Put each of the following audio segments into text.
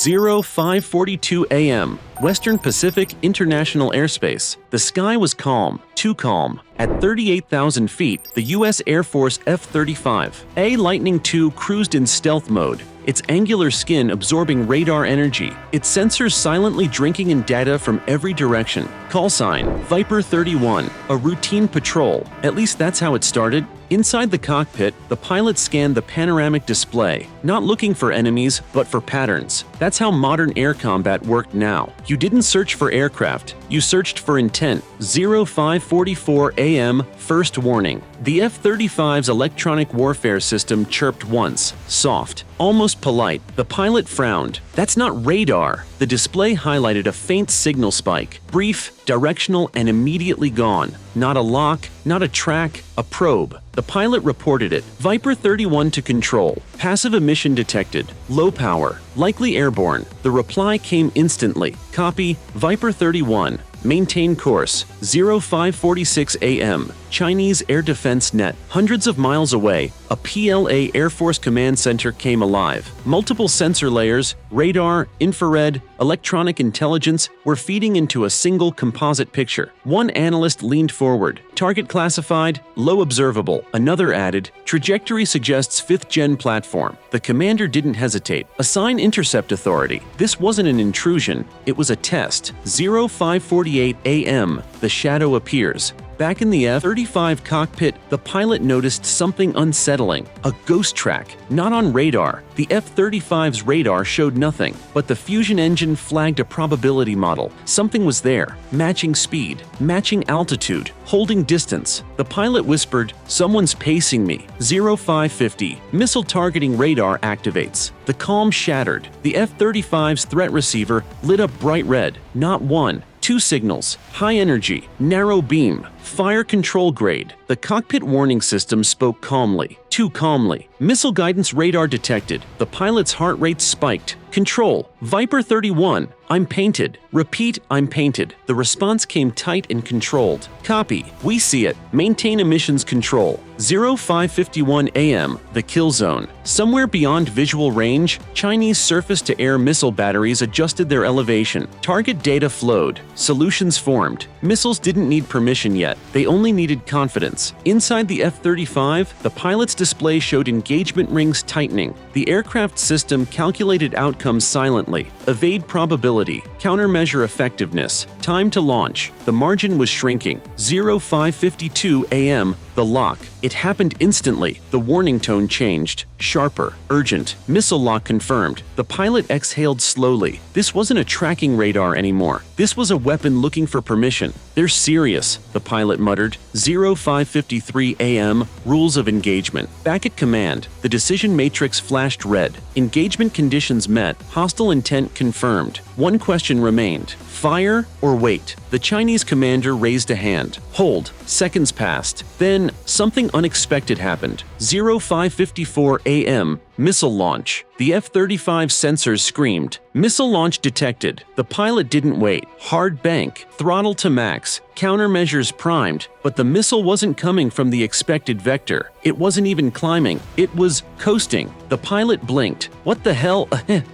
0542 a.m. Western Pacific International Airspace. The sky was calm, too calm. At 38,000 feet, the U.S. Air Force F-35A Lightning II cruised in stealth mode, its angular skin absorbing radar energy, its sensors silently drinking in data from every direction. Call sign, Viper 31, a routine patrol. At least that's how it started. Inside the cockpit, the pilot scanned the panoramic display, not looking for enemies, but for patterns. That's how modern air combat worked now. You didn't search for aircraft, you searched for intent. 0544 a.m. First warning. The F-35's electronic warfare system chirped once, soft, almost polite. The pilot frowned. That's not radar. The display highlighted a faint signal spike, brief, directional, and immediately gone. Not a lock, not a track, a probe. The pilot reported it. Viper 31 to control. Passive emission detected. Low power. Likely airborne. The reply came instantly. Copy, Viper 31. Maintain course. 0546 a.m. Chinese Air Defense Net. Hundreds of miles away, a PLA Air Force Command Center came alive. Multiple sensor layers, radar, infrared, electronic intelligence were feeding into a single composite picture. One analyst leaned forward. Target classified, low observable. Another added, trajectory suggests 5th-gen platform. The commander didn't hesitate. Assign intercept authority. This wasn't an intrusion, it was a test. 0548 a.m. The shadow appears. Back in the F-35 cockpit, the pilot noticed something unsettling. A ghost track, not on radar. The F-35's radar showed nothing, but the fusion engine flagged a probability model. Something was there, matching speed, matching altitude, holding distance. The pilot whispered, "Someone's pacing me." 0550. Missile targeting radar activates. The calm shattered. The F-35's threat receiver lit up bright red. Not one. 2 signals, high energy, narrow beam, fire control grade. The cockpit warning system spoke calmly, too calmly. Missile guidance radar detected. The pilot's heart rate spiked. Control, Viper 31, I'm painted. Repeat, I'm painted. The response came tight and controlled. Copy, we see it. Maintain emissions control. 0551 a.m. The kill zone. Somewhere beyond visual range, Chinese surface-to-air missile batteries adjusted their elevation. Target data flowed. Solutions formed. Missiles didn't need permission yet. They only needed confidence. Inside the F-35, the pilot's display showed engagement rings tightening. The aircraft system calculated outcomes silently. Evade probability. Countermeasure effectiveness. Time to launch. The margin was shrinking. 0552 a.m. The lock. It happened instantly. The warning tone changed. Sharper. Urgent. Missile lock confirmed. The pilot exhaled slowly. This wasn't a tracking radar anymore. This was a weapon looking for permission. They're serious, the pilot muttered. 0553 a.m. Rules of engagement. Back at command, the decision matrix flashed red. Engagement conditions met. Hostile intent confirmed. One question remained. Fire or wait? The Chinese commander raised a hand. Hold. Seconds passed. Then, something unexpected happened. 0554 a.m. Missile launch. The F-35 sensors screamed. Missile launch detected. The pilot didn't wait. Hard bank. Throttle to max. Countermeasures primed. But the missile wasn't coming from the expected vector. It wasn't even climbing. It was coasting. The pilot blinked. What the hell?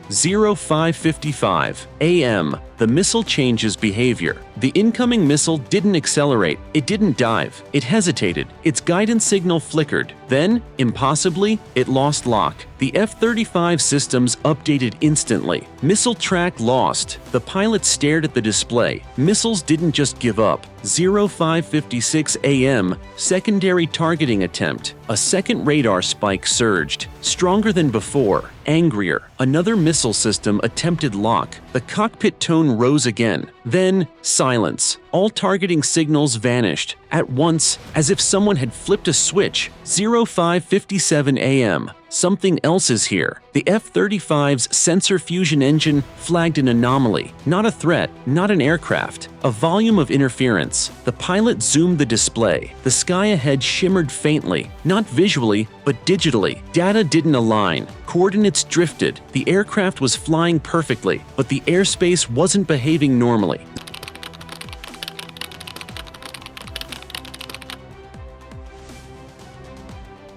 0555 a.m. The missile changes behavior. The incoming missile didn't accelerate. It didn't dive. It hesitated. Its guidance signal flickered. Then, impossibly, it lost lock. The F-35 systems updated instantly. Missile track lost. The pilot stared at the display. Missiles didn't just give up. 0556 a.m. Secondary targeting attempt. A second radar spike surged. Stronger than before. Angrier. Another missile system attempted lock. The cockpit tone rose again. Then, silence. All targeting signals vanished. At once, as if someone had flipped a switch. 0557 a.m. Something else is here. The F-35's sensor fusion engine flagged an anomaly. Not a threat, not an aircraft. A volume of interference. The pilot zoomed the display. The sky ahead shimmered faintly. Not visually, but digitally. Data didn't align. Coordinates drifted. The aircraft was flying perfectly, but the airspace wasn't behaving normally.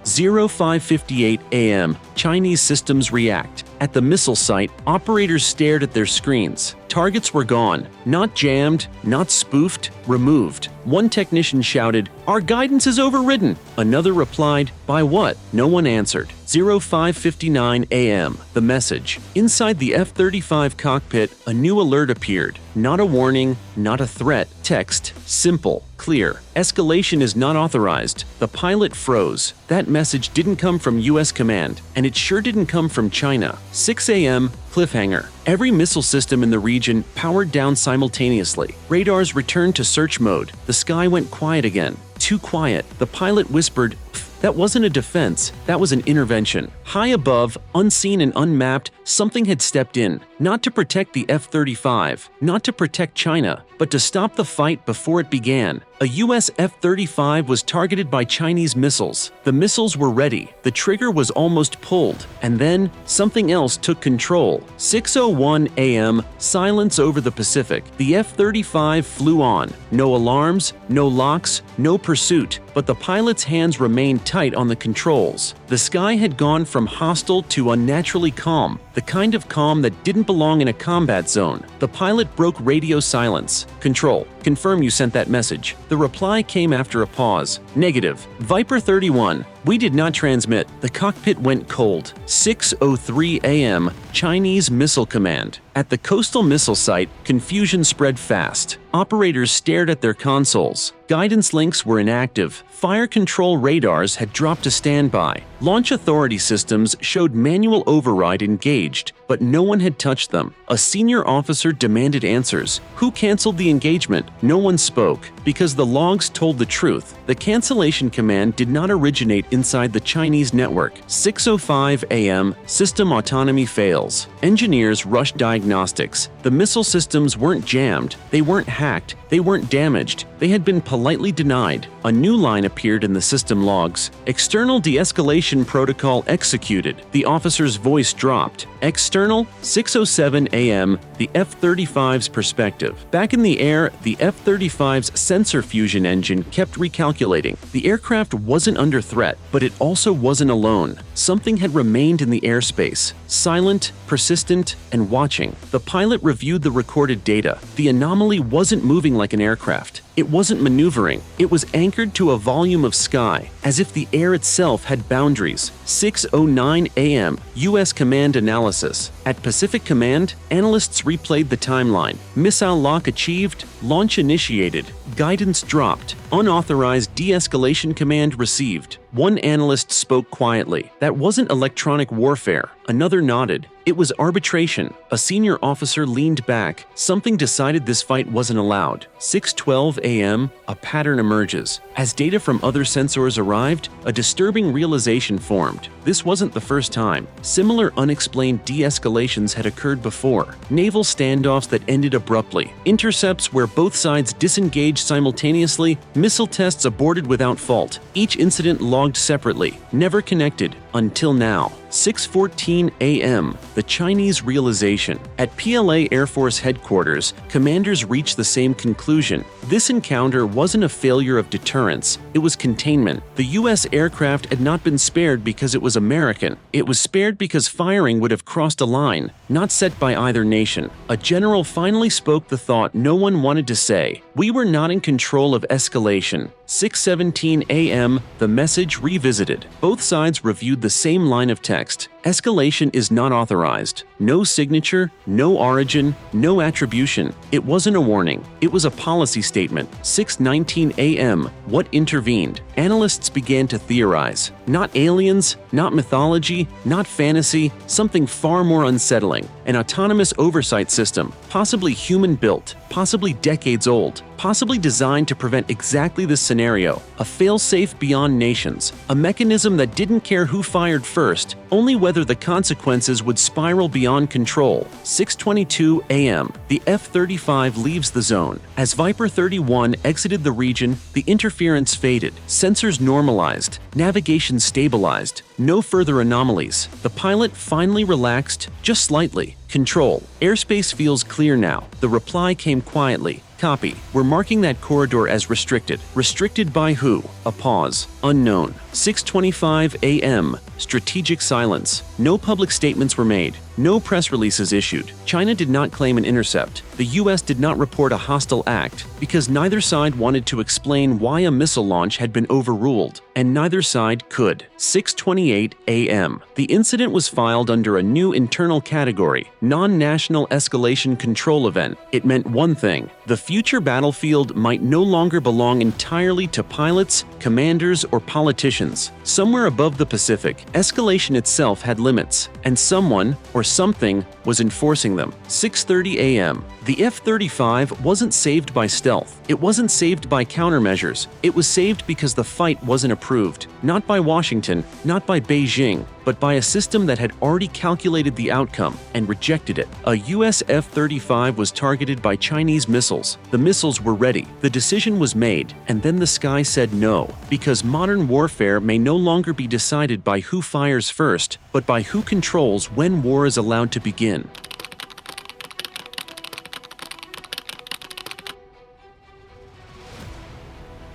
0558 a.m. Chinese systems react. At the missile site, operators stared at their screens. Targets were gone. Not jammed, not spoofed, removed. One technician shouted, "Our guidance is overridden." Another replied, "By what?" No one answered. 05:59 a.m. The message. Inside the F-35 cockpit, a new alert appeared. Not a warning, not a threat. Text. Simple. Clear. Escalation is not authorized. The pilot froze. That message didn't come from U.S. command, and it sure didn't come from China. 6 a.m. Cliffhanger. Every missile system in the region powered down simultaneously. Radars returned to search mode. The sky went quiet again. Too quiet. The pilot whispered, "That wasn't a defense, that was an intervention." High above, unseen and unmapped, something had stepped in, not to protect the F-35, not to protect China, but to stop the fight before it began. A U.S. F-35 was targeted by Chinese missiles. The missiles were ready, the trigger was almost pulled, and then something else took control. 6:01 a.m., silence over the Pacific. The F-35 flew on. No alarms, no locks, no pursuit, but the pilot's hands remained tight on the controls. The sky had gone from hostile to unnaturally calm, the kind of calm that didn't belong in a combat zone. The pilot broke radio silence. "Control, confirm you sent that message." The reply came after a pause. "Negative. Viper 31. We did not transmit." The cockpit went cold. 6:03 a.m. Chinese Missile Command. At the coastal missile site, confusion spread fast. Operators stared at their consoles. Guidance links were inactive. Fire control radars had dropped to standby. Launch authority systems showed manual override engaged, but no one had touched them. A senior officer demanded answers. Who canceled the engagement? No one spoke, because the logs told the truth. The cancellation command did not originate inside the Chinese network. 6:05 a.m. System autonomy fails. Engineers rushed diagnostics. The missile systems weren't jammed, they weren't hacked, they weren't damaged, they had been politely denied. A new line appeared in the system logs. External de-escalation protocol executed. The officer's voice dropped. External, 6:07 a.m., the F-35's perspective. Back in the air, the F-35's sensor fusion engine kept recalculating. The aircraft wasn't under threat, but it also wasn't alone. Something had remained in the airspace, silent, persistent, and watching. The pilot reviewed the recorded data. The anomaly wasn't moving like an aircraft. It wasn't maneuvering. It was anchored to a volume of sky, as if the air itself had boundaries. 6:09 a.m. U.S. Command Analysis. At Pacific Command, analysts replayed the timeline. Missile lock achieved, launch initiated, guidance dropped, unauthorized de-escalation command received. One analyst spoke quietly. That wasn't electronic warfare. Another nodded. It was arbitration. A senior officer leaned back. Something decided this fight wasn't allowed. 6:12 a.m., a pattern emerges. As data from other sensors arrived, a disturbing realization formed. This wasn't the first time. Similar unexplained de-escalations had occurred before. Naval standoffs that ended abruptly. Intercepts where both sides disengaged simultaneously. Missile tests aborted without fault. Each incident logged separately, never connected, until now. 6:14 a.m. The Chinese realization. At PLA Air Force Headquarters, commanders reached the same conclusion. This encounter wasn't a failure of deterrence, it was containment. The U.S. aircraft had not been spared because it was American. It was spared because firing would have crossed a line, not set by either nation. A general finally spoke the thought no one wanted to say. We were not in control of escalation. 6:17 a.m. The message revisited. Both sides reviewed the same line of text. Escalation is not authorized. No signature, no origin, no attribution. It wasn't a warning. It was a policy statement. 6:19 a.m. What intervened? Analysts began to theorize. Not aliens, not mythology, not fantasy, something far more unsettling. An autonomous oversight system, possibly human-built, possibly decades old, possibly designed to prevent exactly this scenario. A fail-safe beyond nations. A mechanism that didn't care who fired first, only whether the consequences would spiral beyond control. 6:22 a.m. The F-35 leaves the zone. As Viper 31 exited the region, the interference faded. Sensors normalized. Navigation stabilized. No further anomalies. The pilot finally relaxed, just slightly. Control. Airspace feels clear now. The reply came quietly. Copy. We're marking that corridor as restricted. Restricted by who? A pause. Unknown. 6:25 a.m. Strategic silence. No public statements were made. No press releases issued. China did not claim an intercept. The US did not report a hostile act because neither side wanted to explain why a missile launch had been overruled, and neither side could. 6:28 a.m. The incident was filed under a new internal category, non-national escalation control event. It meant one thing: the future battlefield might no longer belong entirely to pilots, commanders, or politicians. Somewhere above the Pacific, escalation itself had limits, and someone or something was enforcing them. 6:30 a.m. The F-35 wasn't saved by stealth. It wasn't saved by countermeasures. It was saved because the fight wasn't approved. Not by Washington, not by Beijing, but by a system that had already calculated the outcome and rejected it. A US F-35 was targeted by Chinese missiles. The missiles were ready. The decision was made, and then the sky said no, because modern warfare may no longer be decided by who fires first, but by who controls when war is allowed to begin.